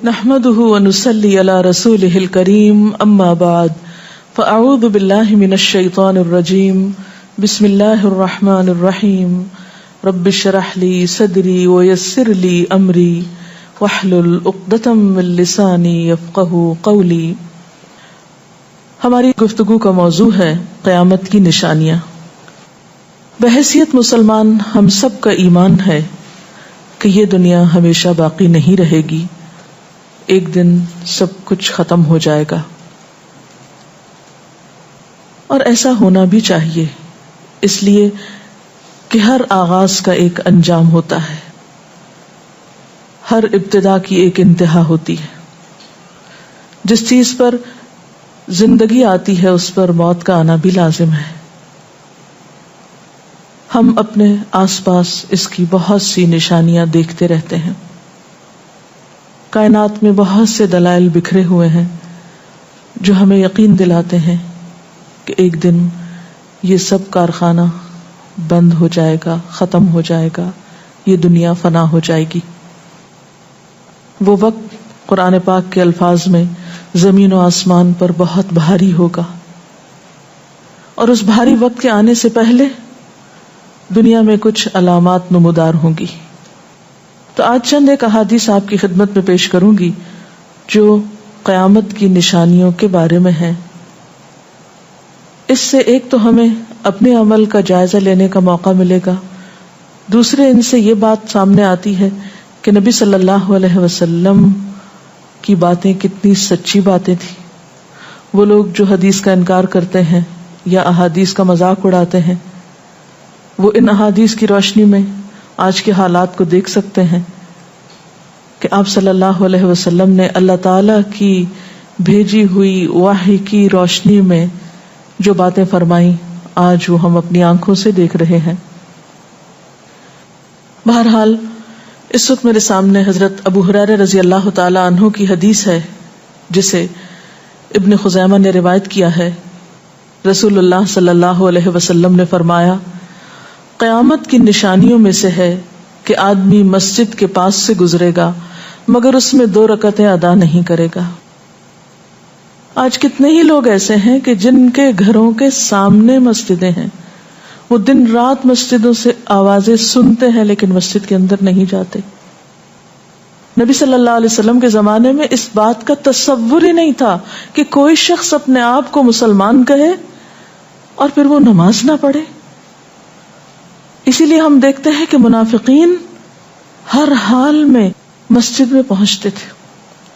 نحمده ونصلي على رسوله الكريم اما بعد فاعوذ بالله من الشيطان الرجيم بسم الله الرحمن الرحيم رب اشرح لي صدري ويسر لي امري واحلل عقدة من لساني يفقهوا قولي۔ ہماری گفتگو کا موضوع ہے قیامت کی نشانیاں۔ بحیثیت مسلمان ہم سب کا ایمان ہے کہ یہ دنیا ہمیشہ باقی نہیں رہے گی، ایک دن سب کچھ ختم ہو جائے گا، اور ایسا ہونا بھی چاہیے، اس لیے کہ ہر آغاز کا ایک انجام ہوتا ہے، ہر ابتدا کی ایک انتہا ہوتی ہے۔ جس چیز پر زندگی آتی ہے اس پر موت کا آنا بھی لازم ہے۔ ہم اپنے آس پاس اس کی بہت سی نشانیاں دیکھتے رہتے ہیں۔ کائنات میں بہت سے دلائل بکھرے ہوئے ہیں جو ہمیں یقین دلاتے ہیں کہ ایک دن یہ سب کارخانہ بند ہو جائے گا، ختم ہو جائے گا، یہ دنیا فنا ہو جائے گی۔ وہ وقت قرآن پاک کے الفاظ میں زمین و آسمان پر بہت بھاری ہوگا، اور اس بھاری وقت کے آنے سے پہلے دنیا میں کچھ علامات نمودار ہوں گی۔ تو آج چند ایک احادیث آپ کی خدمت میں پیش کروں گی جو قیامت کی نشانیوں کے بارے میں ہیں۔ اس سے ایک تو ہمیں اپنے عمل کا جائزہ لینے کا موقع ملے گا، دوسرے ان سے یہ بات سامنے آتی ہے کہ نبی صلی اللہ علیہ وسلم کی باتیں کتنی سچی باتیں تھیں۔ وہ لوگ جو حدیث کا انکار کرتے ہیں یا احادیث کا مذاق اڑاتے ہیں، وہ ان احادیث کی روشنی میں آج کے حالات کو دیکھ سکتے ہیں کہ آپ صلی اللہ علیہ وسلم نے اللہ تعالی کی بھیجی ہوئی وحی کی روشنی میں جو باتیں فرمائیں آج وہ ہم اپنی آنکھوں سے دیکھ رہے ہیں۔ بہرحال اس وقت میرے سامنے حضرت ابو ہریرہ رضی اللہ تعالی عنہ کی حدیث ہے جسے ابن خزیمہ نے روایت کیا ہے۔ رسول اللہ صلی اللہ علیہ وسلم نے فرمایا، قیامت کی نشانیوں میں سے ہے کہ آدمی مسجد کے پاس سے گزرے گا مگر اس میں 2 رکعتیں ادا نہیں کرے گا۔ آج کتنے ہی لوگ ایسے ہیں کہ جن کے گھروں کے سامنے مسجدیں ہیں، وہ دن رات مسجدوں سے آوازیں سنتے ہیں لیکن مسجد کے اندر نہیں جاتے۔ نبی صلی اللہ علیہ وسلم کے زمانے میں اس بات کا تصور ہی نہیں تھا کہ کوئی شخص اپنے آپ کو مسلمان کہے اور پھر وہ نماز نہ پڑھے۔ اسی لیے ہم دیکھتے ہیں کہ منافقین ہر حال میں مسجد میں پہنچتے تھے،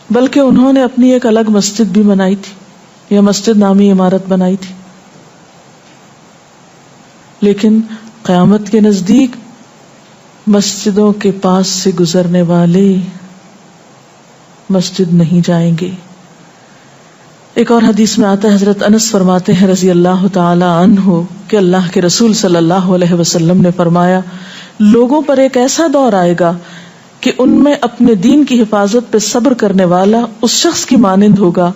بلکہ انہوں نے اپنی ایک الگ مسجد بھی بنائی تھی یا مسجد نامی عمارت بنائی تھی۔ لیکن قیامت کے نزدیک مسجدوں کے پاس سے گزرنے والے مسجد نہیں جائیں گے۔ ایک اور حدیث میں آتا ہے، حضرت انس فرماتے ہیں رضی اللہ تعالی عنہ کہ اللہ کے رسول صلی اللہ علیہ وسلم نے فرمایا، لوگوں پر ایک ایسا دور آئے گا کہ ان میں اپنے دین کی حفاظت پہ صبر کرنے والا اس شخص کی مانند ہوگا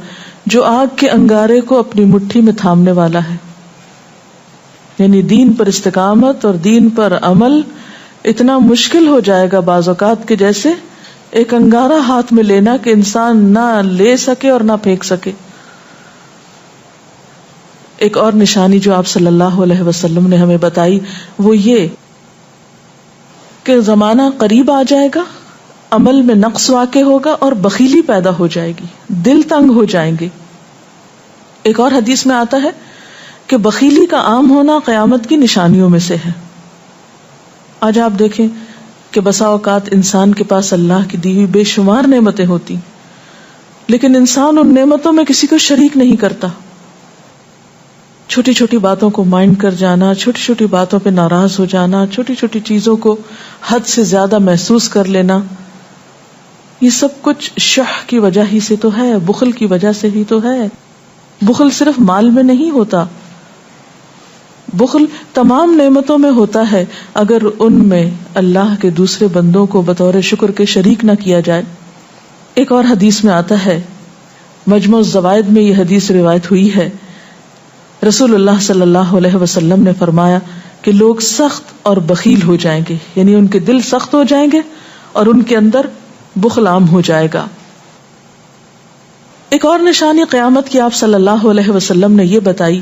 جو آگ کے انگارے کو اپنی مٹھی میں تھامنے والا ہے۔ یعنی دین پر استقامت اور دین پر عمل اتنا مشکل ہو جائے گا بعض اوقات کہ جیسے ایک انگارہ ہاتھ میں لینا کہ انسان نہ لے سکے اور نہ پھینک سکے۔ ایک اور نشانی جو آپ صلی اللہ علیہ وسلم نے ہمیں بتائی وہ یہ کہ زمانہ قریب آ جائے گا، عمل میں نقص واقع ہوگا اور بخیلی پیدا ہو جائے گی، دل تنگ ہو جائیں گے۔ ایک اور حدیث میں آتا ہے کہ بخیلی کا عام ہونا قیامت کی نشانیوں میں سے ہے۔ آج آپ دیکھیں کہ بسا اوقات انسان کے پاس اللہ کی دی ہوئی بے شمار نعمتیں ہوتی، لیکن انسان ان نعمتوں میں کسی کو شریک نہیں کرتا۔ چھوٹی چھوٹی باتوں کو مائنڈ کر جانا، چھوٹی چھوٹی باتوں پہ ناراض ہو جانا، چھوٹی چھوٹی چیزوں کو حد سے زیادہ محسوس کر لینا، یہ سب کچھ شح کی وجہ ہی سے تو ہے، بخل کی وجہ سے ہی تو ہے۔ بخل صرف مال میں نہیں ہوتا، بخل تمام نعمتوں میں ہوتا ہے اگر ان میں اللہ کے دوسرے بندوں کو بطور شکر کے شریک نہ کیا جائے۔ ایک اور حدیث میں آتا ہے، مجموع الزوائد میں یہ حدیث روایت ہوئی ہے، رسول اللہ صلی اللہ علیہ وسلم نے فرمایا کہ لوگ سخت اور بخیل ہو جائیں گے، یعنی ان کے دل سخت ہو جائیں گے اور ان کے اندر بخل عام ہو جائے گا۔ ایک اور نشانی قیامت کی آپ صلی اللہ علیہ وسلم نے یہ بتائی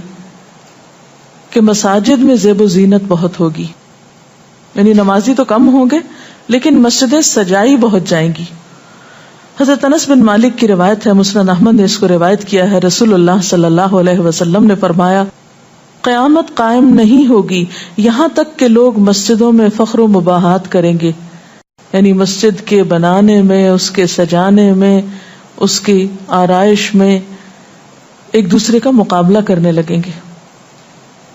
کہ مساجد میں زیب و زینت بہت ہوگی، یعنی نمازی تو کم ہوں گے لیکن مسجدیں سجائی بہت جائیں گی. حضرت انس بن مالک کی روایت ہے، مسند احمد نے اس کو روایت کیا ہے، رسول اللہ صلی اللہ علیہ وسلم نے فرمایا قیامت قائم نہیں ہوگی یہاں تک کہ لوگ مسجدوں میں فخر و مباحات کریں گے، یعنی مسجد کے بنانے میں، اس کے سجانے میں، اس کی آرائش میں ایک دوسرے کا مقابلہ کرنے لگیں گے.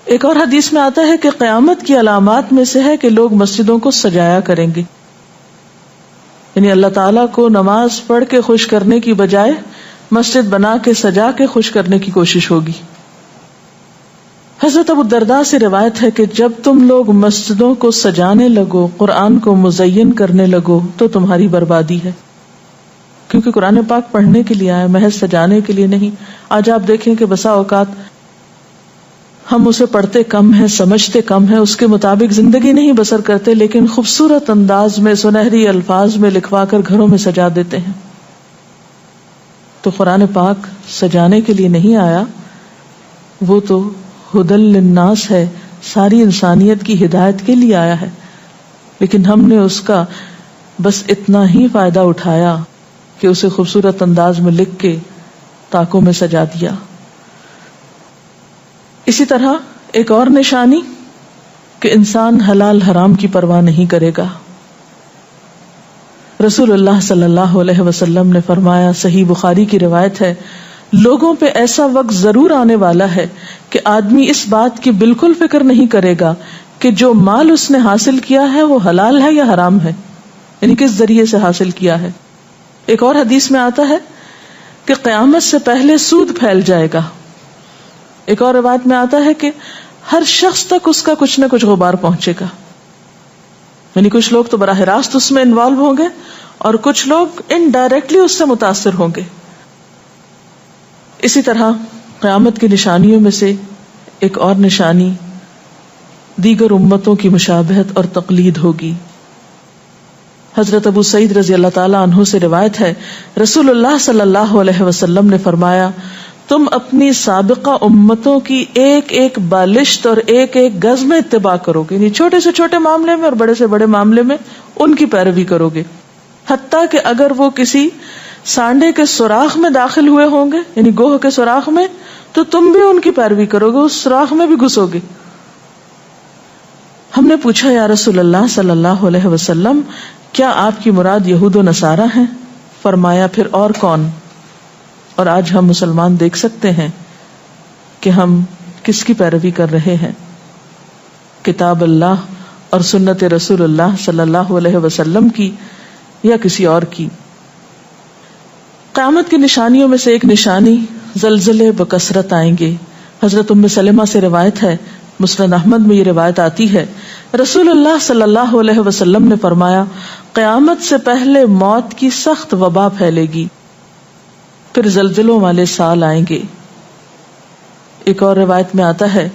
ایک اور حدیث میں آتا ہے کہ قیامت کی علامات میں سے ہے کہ لوگ مسجدوں کو سجایا کریں گے، یعنی اللہ تعالیٰ کو نماز پڑھ کے خوش کرنے کی بجائے مسجد بنا کے سجا کے خوش کرنے کی کوشش ہوگی. حضرت ابو الدرداء سے روایت ہے کہ جب تم لوگ مسجدوں کو سجانے لگو، قرآن کو مزین کرنے لگو تو تمہاری بربادی ہے، کیونکہ قرآن پاک پڑھنے کے لیے آئے، محض سجانے کے لیے نہیں. آج آپ دیکھیں کہ بسا اوقات ہم اسے پڑھتے کم ہیں، سمجھتے کم ہیں، اس کے مطابق زندگی نہیں بسر کرتے، لیکن خوبصورت انداز میں سنہری الفاظ میں لکھوا کر گھروں میں سجا دیتے ہیں. تو قرآن پاک سجانے کے لیے نہیں آیا، وہ تو ہدی للناس ہے، ساری انسانیت کی ہدایت کے لیے آیا ہے، لیکن ہم نے اس کا بس اتنا ہی فائدہ اٹھایا کہ اسے خوبصورت انداز میں لکھ کے تاکوں میں سجا دیا. اسی طرح ایک اور نشانی کہ انسان حلال حرام کی پرواہ نہیں کرے گا. رسول اللہ صلی اللہ علیہ وسلم نے فرمایا، صحیح بخاری کی روایت ہے، لوگوں پہ ایسا وقت ضرور آنے والا ہے کہ آدمی اس بات کی بالکل فکر نہیں کرے گا کہ جو مال اس نے حاصل کیا ہے وہ حلال ہے یا حرام ہے، یعنی کس ذریعے سے حاصل کیا ہے. ایک اور حدیث میں آتا ہے کہ قیامت سے پہلے سود پھیل جائے گا. ایک اور روایت میں آتا ہے کہ ہر شخص تک اس کا کچھ نہ کچھ غبار پہنچے گا، یعنی کچھ لوگ تو براہ راست اس میں انوالو ہوں گے اور کچھ لوگ انڈائریکٹلی اس سے متاثر ہوں گے. اسی طرح قیامت کی نشانیوں میں سے ایک اور نشانی دیگر امتوں کی مشابہت اور تقلید ہوگی. حضرت ابو سعید رضی اللہ تعالی عنہ سے روایت ہے، رسول اللہ صلی اللہ علیہ وسلم نے فرمایا، تم اپنی سابقہ امتوں کی ایک ایک بالشت اور ایک ایک گز میں اتباع کرو گے، یعنی چھوٹے سے چھوٹے معاملے میں اور بڑے سے بڑے معاملے میں ان کی پیروی کرو گے، حتیٰ کہ اگر وہ کسی سانڈے کے سوراخ میں داخل ہوئے ہوں گے، یعنی گوہ کے سوراخ میں، تو تم بھی ان کی پیروی کرو گے، اس سوراخ میں بھی گھسو گے. ہم نے پوچھا، یا رسول اللہ صلی اللہ علیہ وسلم، کیا آپ کی مراد یہود و نصارہ ہیں؟ فرمایا، پھر اور کون؟ اور آج ہم مسلمان دیکھ سکتے ہیں کہ ہم کس کی پیروی کر رہے ہیں، کتاب اللہ اور سنت رسول اللہ صلی اللہ علیہ وسلم کی یا کسی اور کی. قیامت کی نشانیوں میں سے ایک نشانی زلزلے بکثرت آئیں گے. حضرت ام سلمہ سے روایت ہے، مسند احمد میں یہ روایت آتی ہے، رسول اللہ صلی اللہ علیہ وسلم نے فرمایا، قیامت سے پہلے موت کی سخت وبا پھیلے گی، پھر زلزلوں والے سال آئیں گے. ایک اور روایت میں آتا ہے،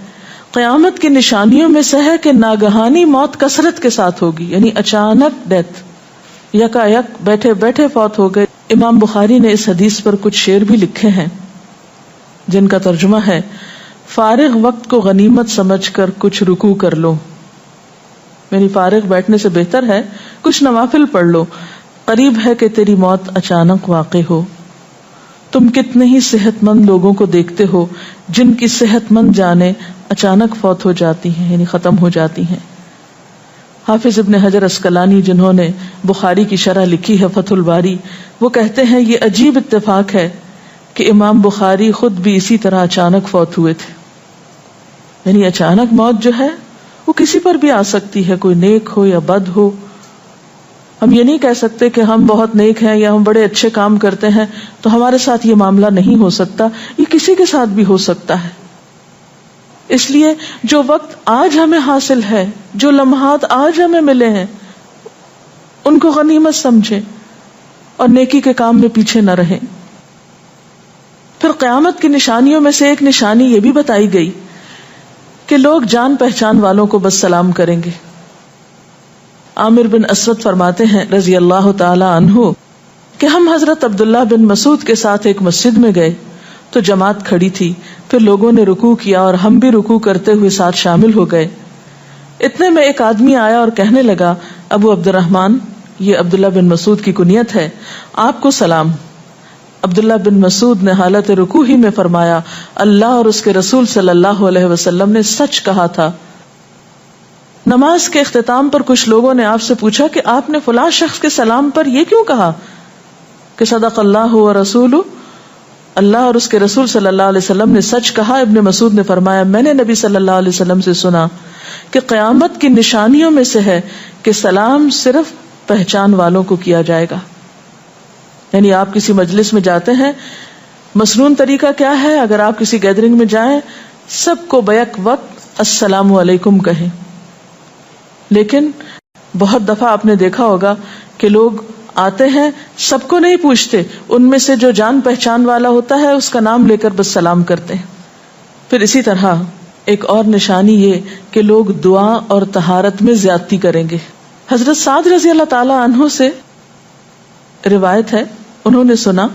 قیامت کی نشانیوں میں سے ہے کہ ناگہانی موت کثرت کے ساتھ ہوگی، یعنی اچانک ڈیتھ، یکا یک بیٹھے بیٹھے فوت ہو گئے. امام بخاری نے اس حدیث پر کچھ شعر بھی لکھے ہیں جن کا ترجمہ ہے، فارغ وقت کو غنیمت سمجھ کر کچھ رکوع کر لو، یعنی فارغ بیٹھنے سے بہتر ہے کچھ نوافل پڑھ لو، قریب ہے کہ تیری موت اچانک واقع ہو. تم کتنے ہی صحت مند لوگوں کو دیکھتے ہو جن کی صحت مند جانیں اچانک فوت ہو جاتی ہیں، یعنی ختم ہو جاتی ہیں. حافظ ابن حجر عسقلانی جنہوں نے بخاری کی شرح لکھی ہے فتح الباری، وہ کہتے ہیں یہ عجیب اتفاق ہے کہ امام بخاری خود بھی اسی طرح اچانک فوت ہوئے تھے. یعنی اچانک موت جو ہے وہ کسی پر بھی آ سکتی ہے، کوئی نیک ہو یا بد ہو. ہم یہ نہیں کہہ سکتے کہ ہم بہت نیک ہیں یا ہم بڑے اچھے کام کرتے ہیں تو ہمارے ساتھ یہ معاملہ نہیں ہو سکتا، یہ کسی کے ساتھ بھی ہو سکتا ہے. اس لیے جو وقت آج ہمیں حاصل ہے، جو لمحات آج ہمیں ملے ہیں، ان کو غنیمت سمجھیں اور نیکی کے کام میں پیچھے نہ رہیں. پھر قیامت کی نشانیوں میں سے ایک نشانی یہ بھی بتائی گئی کہ لوگ جان پہچان والوں کو بس سلام کریں گے. عامر بن اسود فرماتے ہیں رضی اللہ تعالی عنہ کہ ہم حضرت عبداللہ بن مسعود کے ساتھ ایک مسجد میں گئے تو جماعت کھڑی تھی، پھر لوگوں نے رکوع کیا اور ہم بھی رکوع کرتے ہوئے ساتھ شامل ہو گئے۔ اتنے میں ایک آدمی آیا اور کہنے لگا، ابو عبد الرحمن، یہ عبداللہ بن مسعود کی کنیت ہے، آپ کو سلام۔ عبداللہ بن مسعود نے حالت رکوع ہی میں فرمایا، اللہ اور اس کے رسول صلی اللہ علیہ وسلم نے سچ کہا تھا۔ نماز کے اختتام پر کچھ لوگوں نے آپ سے پوچھا کہ آپ نے فلاں شخص کے سلام پر یہ کیوں کہا کہ صدق اللہ و رسول، اللہ اور اس کے رسول صلی اللہ علیہ وسلم نے سچ کہا۔ ابن مسعود نے فرمایا، میں نے نبی صلی اللہ علیہ وسلم سے سنا کہ قیامت کی نشانیوں میں سے ہے کہ سلام صرف پہچان والوں کو کیا جائے گا۔ یعنی آپ کسی مجلس میں جاتے ہیں، مسنون طریقہ کیا ہے، اگر آپ کسی گیدرنگ میں جائیں سب کو بیک وقت السلام علیکم کہیں، لیکن بہت دفعہ آپ نے دیکھا ہوگا کہ لوگ آتے ہیں سب کو نہیں پوچھتے، ان میں سے جو جان پہچان والا ہوتا ہے اس کا نام لے کر بس سلام کرتے ہیں۔ پھر اسی طرح ایک اور نشانی یہ کہ لوگ دعا اور طہارت میں زیادتی کریں گے۔ حضرت سعد رضی اللہ تعالی عنہ سے روایت ہے، انہوں نے سنا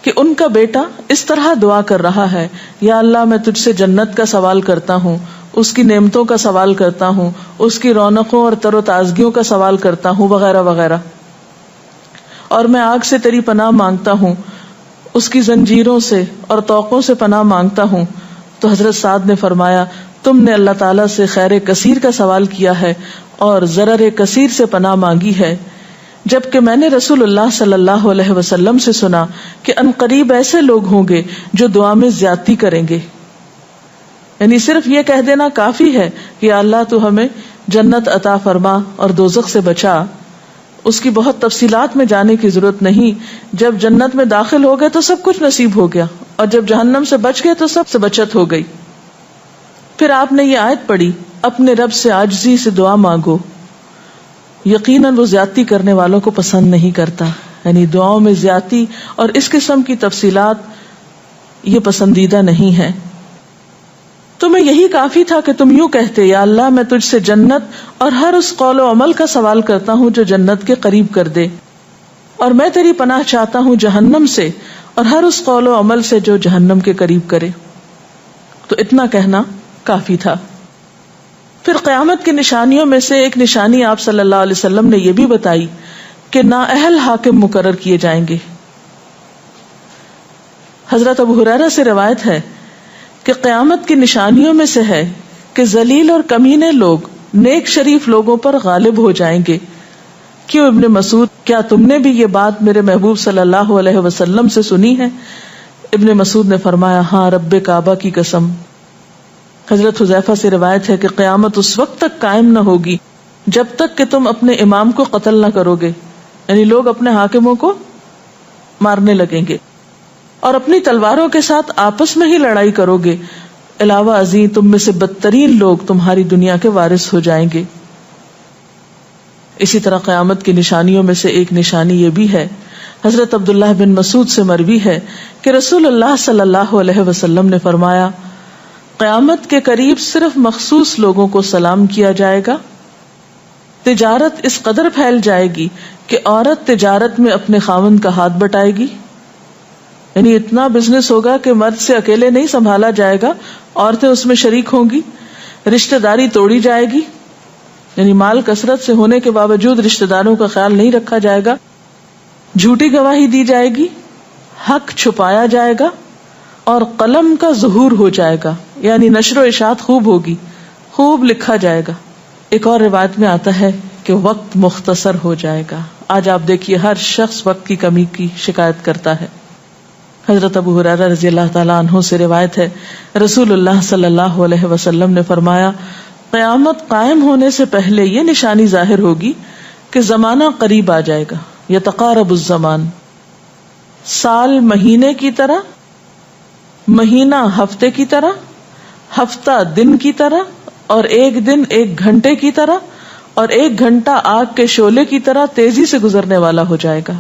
کہ ان کا بیٹا اس طرح دعا کر رہا ہے، یا اللہ میں تجھ سے جنت کا سوال کرتا ہوں، اس کی نعمتوں کا سوال کرتا ہوں، اس کی رونقوں اور تر و تازگیوں کا سوال کرتا ہوں، وغیرہ وغیرہ، اور میں آگ سے تیری پناہ مانگتا ہوں، اس کی زنجیروں سے اور طوقوں سے پناہ مانگتا ہوں۔ تو حضرت سعد نے فرمایا، تم نے اللہ تعالیٰ سے خیر کثیر کا سوال کیا ہے اور ضرر کثیر سے پناہ مانگی ہے، جبکہ میں نے رسول اللہ صلی اللہ علیہ وسلم سے سنا کہ عنقریب ایسے لوگ ہوں گے جو دعا میں زیادتی کریں گے۔ یعنی صرف یہ کہہ دینا کافی ہے کہ اللہ تو ہمیں جنت عطا فرما اور دوزخ سے بچا، اس کی بہت تفصیلات میں جانے کی ضرورت نہیں۔ جب جنت میں داخل ہو گئے تو سب کچھ نصیب ہو گیا، اور جب جہنم سے بچ گئے تو سب سے بچت ہو گئی۔ پھر آپ نے یہ آیت پڑھی، اپنے رب سے عاجزی سے دعا مانگو، یقیناً وہ زیادتی کرنے والوں کو پسند نہیں کرتا۔ یعنی دعاؤں میں زیادتی اور اس قسم کی تفصیلات یہ پسندیدہ نہیں ہے۔ تمہیں یہی کافی تھا کہ تم یوں کہتے، یا اللہ میں تجھ سے جنت اور ہر اس قول و عمل کا سوال کرتا ہوں جو جنت کے قریب کر دے، اور میں تیری پناہ چاہتا ہوں جہنم سے اور ہر اس قول و عمل سے جو جہنم کے قریب کرے۔ تو اتنا کہنا کافی تھا۔ پھر قیامت کی نشانیوں میں سے ایک نشانی آپ صلی اللہ علیہ وسلم نے یہ بھی بتائی کہ نااہل حاکم مقرر کیے جائیں گے۔ حضرت ابو ہریرہ سے روایت ہے کہ قیامت کی نشانیوں میں سے ہے کہ ذلیل اور کمینے لوگ نیک شریف لوگوں پر غالب ہو جائیں گے۔ کیوں ابن مسعود، کیا تم نے بھی یہ بات میرے محبوب صلی اللہ علیہ وسلم سے سنی ہے؟ ابن مسعود نے فرمایا، ہاں رب کعبہ کی قسم۔ حضرت حذیفہ سے روایت ہے کہ قیامت اس وقت تک قائم نہ ہوگی جب تک کہ تم اپنے امام کو قتل نہ کرو گے، یعنی لوگ اپنے حاکموں کو مارنے لگیں گے اور اپنی تلواروں کے ساتھ آپس میں ہی لڑائی کرو گے، علاوہ ازیں تم میں سے بدترین لوگ تمہاری دنیا کے وارث ہو جائیں گے۔ اسی طرح قیامت کی نشانیوں میں سے ایک نشانی یہ بھی ہے، حضرت عبداللہ بن مسعود سے مروی ہے کہ رسول اللہ صلی اللہ علیہ وسلم نے فرمایا، قیامت کے قریب صرف مخصوص لوگوں کو سلام کیا جائے گا، تجارت اس قدر پھیل جائے گی کہ عورت تجارت میں اپنے خاوند کا ہاتھ بٹائے گی، یعنی اتنا بزنس ہوگا کہ مرد سے اکیلے نہیں سنبھالا جائے گا، عورتیں اس میں شریک ہوں گی، رشتہ داری توڑی جائے گی، یعنی مال کثرت سے ہونے کے باوجود رشتہ داروں کا خیال نہیں رکھا جائے گا، جھوٹی گواہی دی جائے گی، حق چھپایا جائے گا، اور قلم کا ظہور ہو جائے گا، یعنی نشر و اشاعت خوب ہوگی، خوب لکھا جائے گا۔ ایک اور روایت میں آتا ہے کہ وقت مختصر ہو جائے گا۔ آج آپ دیکھیے ہر شخص وقت کی کمی کی شکایت کرتا ہے۔ حضرت ابو ہریرہ رضی اللہ تعالیٰ عنہ سے روایت ہے، رسول اللہ صلی اللہ علیہ وسلم نے فرمایا، قیامت قائم ہونے سے پہلے یہ نشانی ظاہر ہوگی کہ زمانہ قریب آ جائے گا، یتقارب الزمان، سال مہینے کی طرح، مہینہ ہفتے کی طرح، ہفتہ دن کی طرح، اور ایک دن ایک گھنٹے کی طرح، اور ایک گھنٹہ آگ کے شعلے کی طرح تیزی سے گزرنے والا ہو جائے گا۔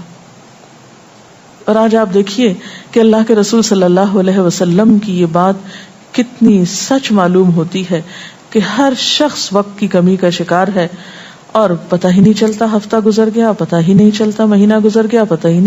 اور آج آپ دیکھیے کہ اللہ کے رسول صلی اللہ علیہ وسلم کی یہ بات کتنی سچ معلوم ہوتی ہے کہ ہر شخص وقت کی کمی کا شکار ہے، اور پتہ ہی نہیں چلتا ہفتہ گزر گیا، پتہ ہی نہیں چلتا مہینہ گزر گیا، پتہ ہی نہیں